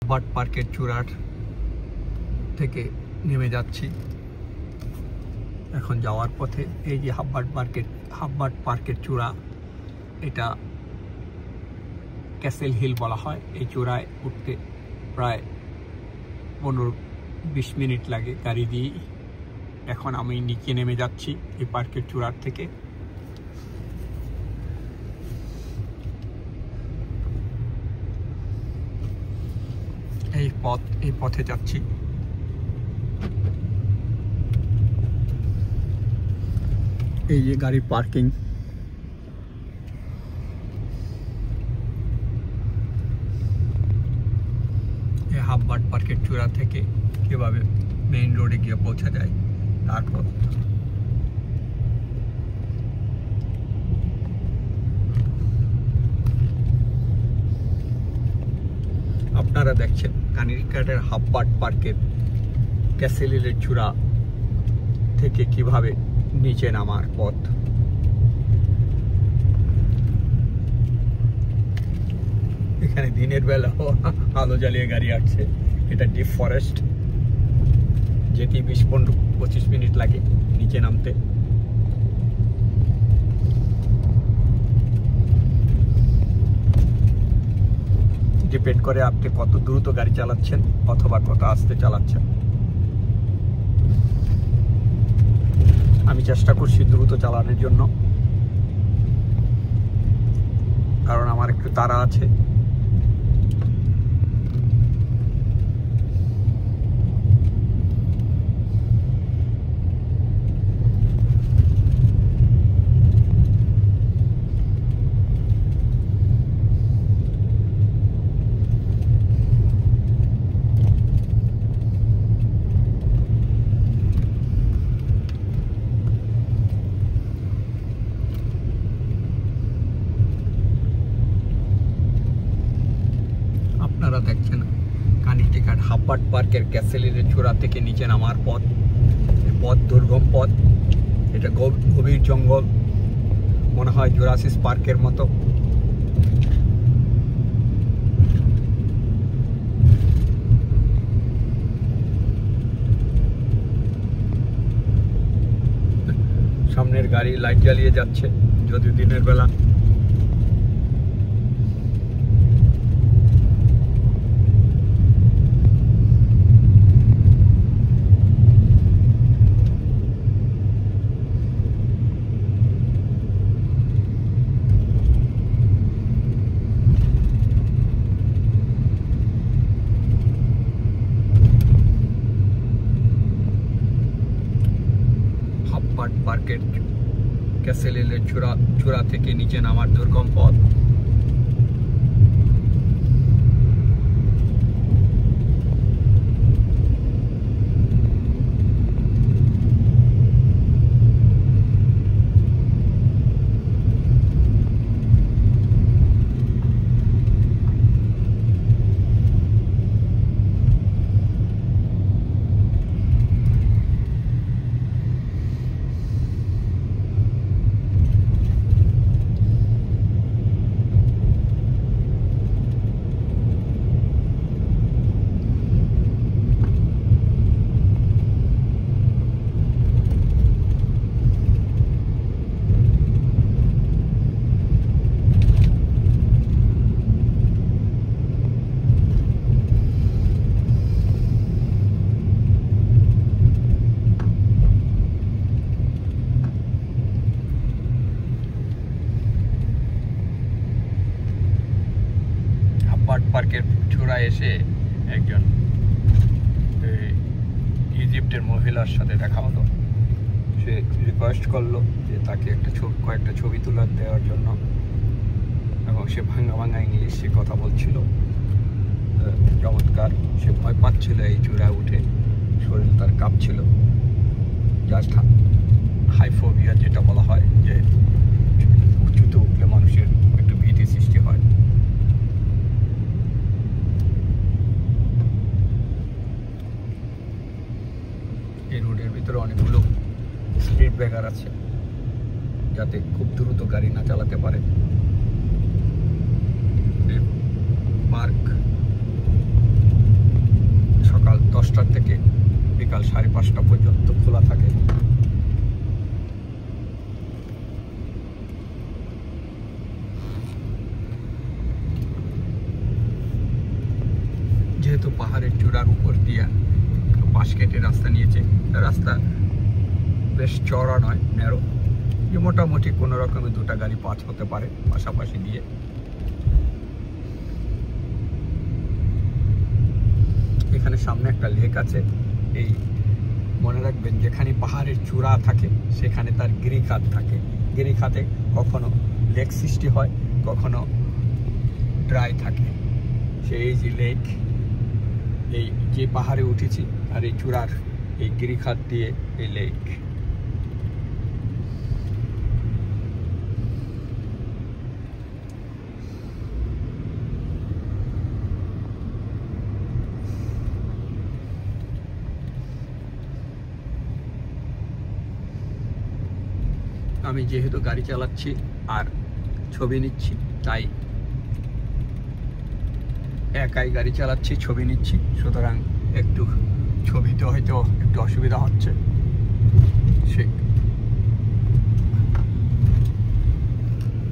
But পার্কের চূড়ার থেকে নেমে যাচ্ছি। এখন যাওয়ার পথে এই যে হাববাট পার্কের চূড়া, এটা ক্যাসেল হিল বলা হয়। এই চূড়ায় উঠতে প্রায় 15-20 মিনিট লাগে গাড়ি দিয়ে। এখন আমি নিচে নেমে যাচ্ছি এই পার্কের চূড়ার থেকে। এই পথে যাচ্ছি। এই যে গাড়ি পার্কিং। এই হাববাট পার্কের চূড়া থেকে কিভাবে মেইন রোডে গিয়ে পৌঁছা যায় তারপর। আপনারা দেখছেন কানিরঘাটের হাববাট পার্কের ক্যাসেল হিলের চূড়া থেকে কিভাবে নিচে নামার পথ। এখানে দিনের বেলা আলো জ্বালিয়ে গাড়ি আসছে। এটা ডিপ ফরেস্ট, যেটি 20-25 মিনিট লাগে নিচে নামতে। ডিপেন্ড করে আপনি কত দ্রুত গাড়ি চালাচ্ছেন অথবা কত আস্তে চালাচ্ছেন। আমি চেষ্টা করছি দ্রুত চালানোর জন্য, কারণ আমার একটু তাড়া আছে। আপনারা দেখছেন কানিরঘাট হাববাট পার্কের ক্যাসেল হিলের চূড়া থেকে নিচে নামার পথ। পথ দুর্গম পথ, এটা গভীর জঙ্গল, মনে হয় জুরাসিক পার্কের মতো। সামনের গাড়ি লাইট জ্বালিয়ে যাচ্ছে যদিও দিনের বেলা। পার্কের ক্যাসেল হিলের চূড়া থেকে নিচে নামার দুর্গম পথ। পার্কের চূড়ায় এসে একজন ইজিপ্টের মহিলার সাথে দেখা হলো। সে রিকোয়েস্ট করলো যে তাকে কয়েকটা ছবি তুলে দেওয়ার জন্য, এবং সে ভাঙা ইংলিশে কথা বলছিল। চমৎকার। সে ভয় পাচ্ছিল এই চূড়ায় উঠে, শরীর তার কাঁপছিল। জাস্ট হাইফোবিয়া যেটা বলা হয়, যে উঁচুতে উঠলে মানুষের একটু ভীতি সৃষ্টি হয়। এই রোডের ভিতরে অনেকগুলো স্পিড ব্রেকার আছে, যাতে খুব দ্রুত গাড়ি না চালাতে পারে। পার্ক 10টার থেকে বিকাল 5:30 পর্যন্ত খোলা থাকে। যেহেতু পাহাড়ের চূড়ার উপর দিয়ে পাশ কেটে রাস্তা নিয়েছে, রাস্তা বেশ চড়া নয়, ন্যারো, যে মোটামুটি কোনো রকমে 2টা গাড়ি পাস হতে পারে পাশাপাশি দিয়ে। এখানে সামনে একটা লেক আছে। এই মনে রাখবেন, যেখানে পাহাড়ের চূড়া থাকে সেখানে তার গিরিখাত থাকে। গিরিখাতে কখনো লেক সৃষ্টি হয়, কখনো ড্রাই থাকে। সেই যে লেক, এই যে পাহাড়ে উঠেছি আর এই চূড়ার এই গিরিখাত দিয়ে এই লেক। আমি যেহেতু গাড়ি চালাচ্ছি আর ছবি নিচ্ছি, তাই একাই গাড়ি চালাচ্ছি, ছবি নিচ্ছি, সুতরাং একটু ছবিতে হয়তো একটু অসুবিধা হচ্ছে।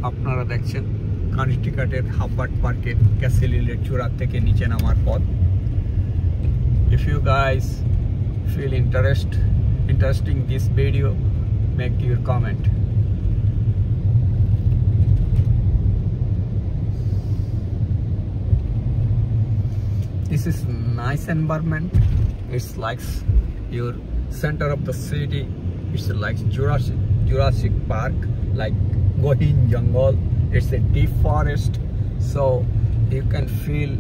আপনারা দেখছেন কানেক্টিকাটের হাব্বার্ড পার্কের ক্যাসেল হিলের চূড়া থেকে নিচে নামার পথ। If you guys feel interesting this video, make your comment. This is nice environment. It's like your center of the city. It's like Jurassic Park, like Gohin Jungle. It's a deep forest, so you can feel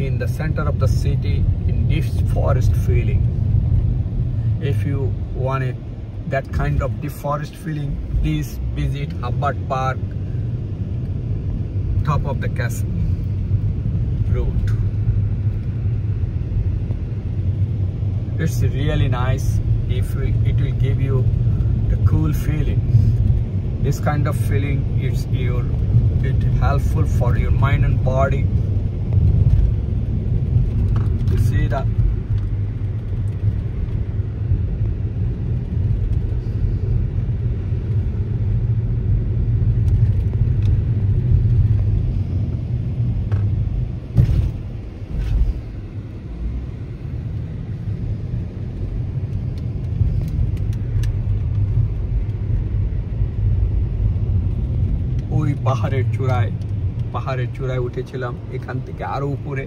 in the center of the city in deep forest feeling. If you want that kind of deep forest feeling, please visit Hubbard Park, top of the castle road. It's really nice. It will give you the cool feeling. This kind of feeling is helpful for your mind and body. You see that? ওই পাহাড়ের চূড়ায় উঠেছিলাম, এখান থেকে আরো উপরে।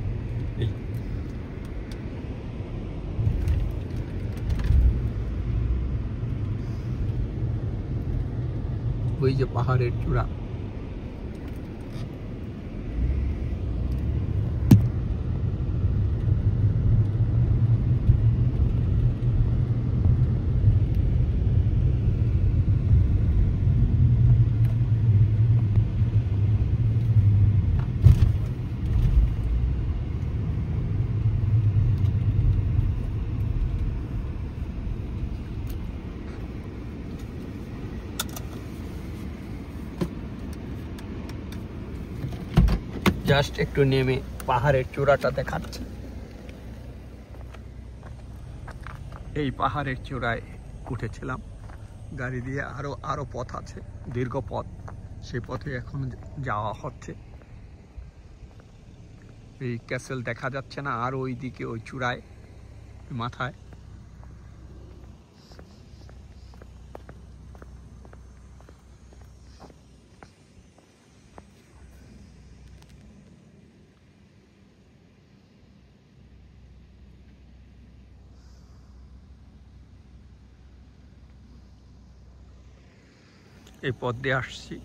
ওই যে পাহাড়ের চূড়া, জাস্ট একটু নেমে পাহাড়ের চূড়াটা দেখাচ্ছে। এই পাহাড়ের চূড়ায় উঠেছিলাম গাড়ি দিয়ে। আরো পথ আছে, দীর্ঘ পথ, সেই পথে এখন যাওয়া হচ্ছে। এই ক্যাসেল দেখা যাচ্ছে না, আর ওই দিকে ওই চূড়ায় মাথায় এই পথ দিয়ে আসছি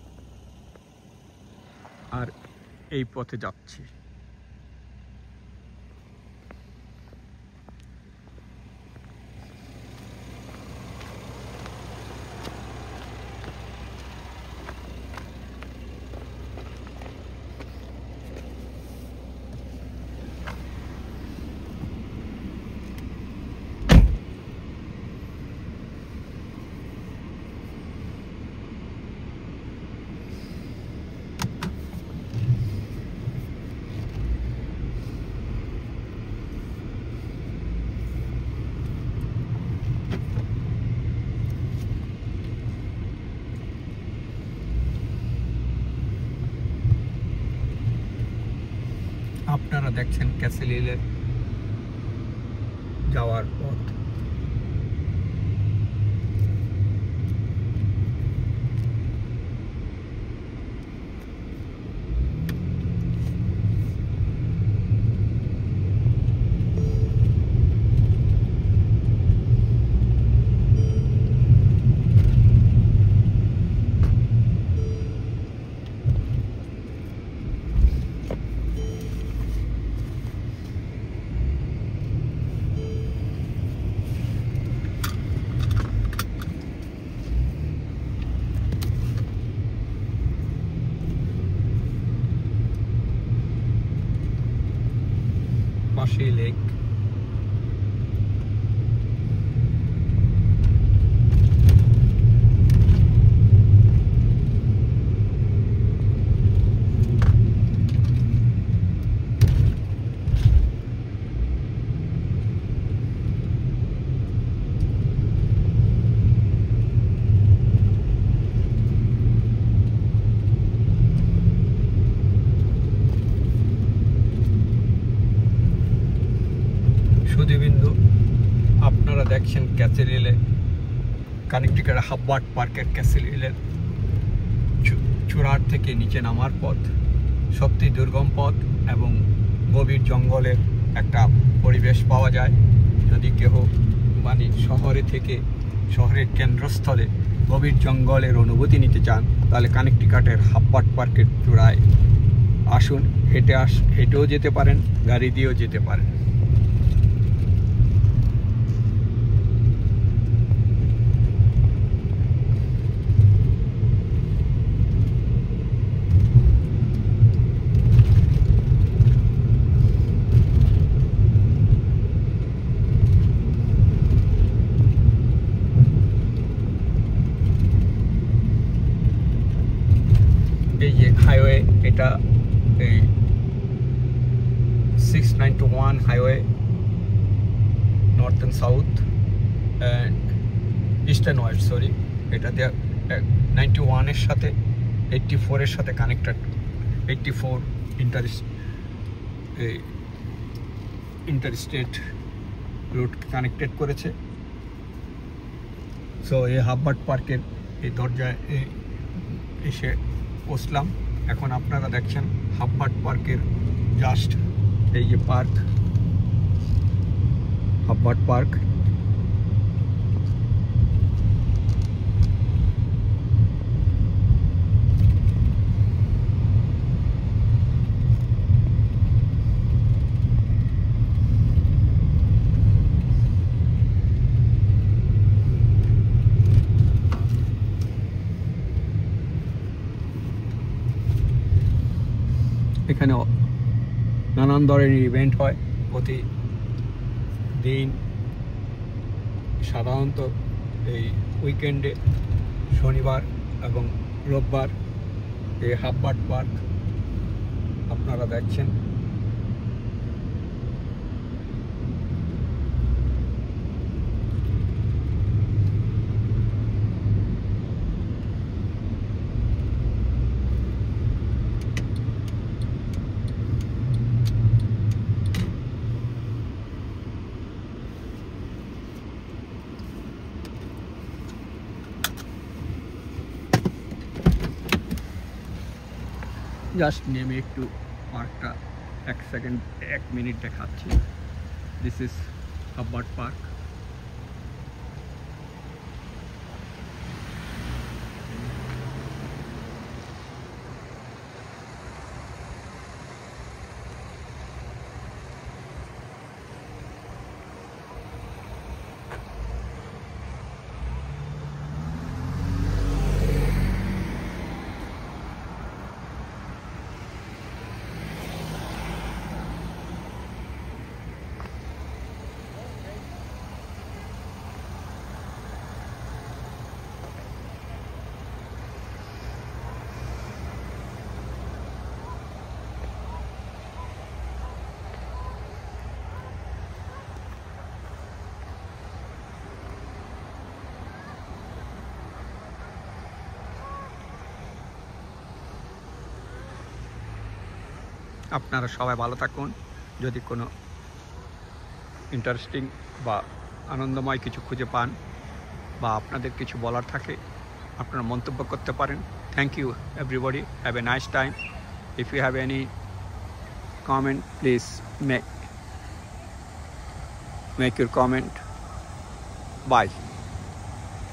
আর এই পথে যাচ্ছি। আপনারা দেখছেন ক্যাসেল হিলে যাওয়ার পথ। পাশে লেক। সুধীবিন্দু, আপনারা দেখছেন ক্যাসেল হিলে কানেকটিকার হাব্বার্ড পার্কের ক্যাসেল হিলের চূড়ার থেকে নিচে নামার পথ। সত্যি দুর্গম পথ এবং গভীর জঙ্গলের একটা পরিবেশ পাওয়া যায়। যদি কেহ মানে শহরের কেন্দ্রস্থলে গভীর জঙ্গলের অনুভূতি নিতে চান তাহলে কানেকটিকাটের হাব্বার্ড পার্কের চূড়ায় আসুন। হেঁটেও যেতে পারেন, গাড়ি দিয়েও যেতে পারেন। এই যে হাইওয়ে, এটা এই 691 highway, north and south and east and West, sorry. এটাতে 91-এর সাথে 84-এর সাথে কানেক্টেড। 84 ইন্টারস্টেট রুট কানেক্টেড করেছে। সো এই হাব্বার্ড পার্কের এই দরজায় এসে পৌঁছলাম। এখন আপনারা দেখছেন হাব্বার্ড পার্কের জাস্ট এই যে পার্ক, হাব্বার্ড পার্ক। এখানে নানান ধরনের ইভেন্ট হয় প্রতিদিন, সাধারণত এই উইকেন্ডে শনিবার এবং রোববার। এই হাব্বার্ড পার্ক আপনারা দেখছেন। জাস্ট নেমে একটু পার্কটা 1 মিনিট দেখাচ্ছি। This is Hubbard park. আপনারা সবাই ভালো থাকুন। যদি কোনো ইন্টারেস্টিং বা আনন্দময় কিছু খুঁজে পান বা আপনাদের কিছু বলার থাকে আপনারা মন্তব্য করতে পারেন। Thank you everybody, have a nice time. If you have any comment, please make your comment. Bye.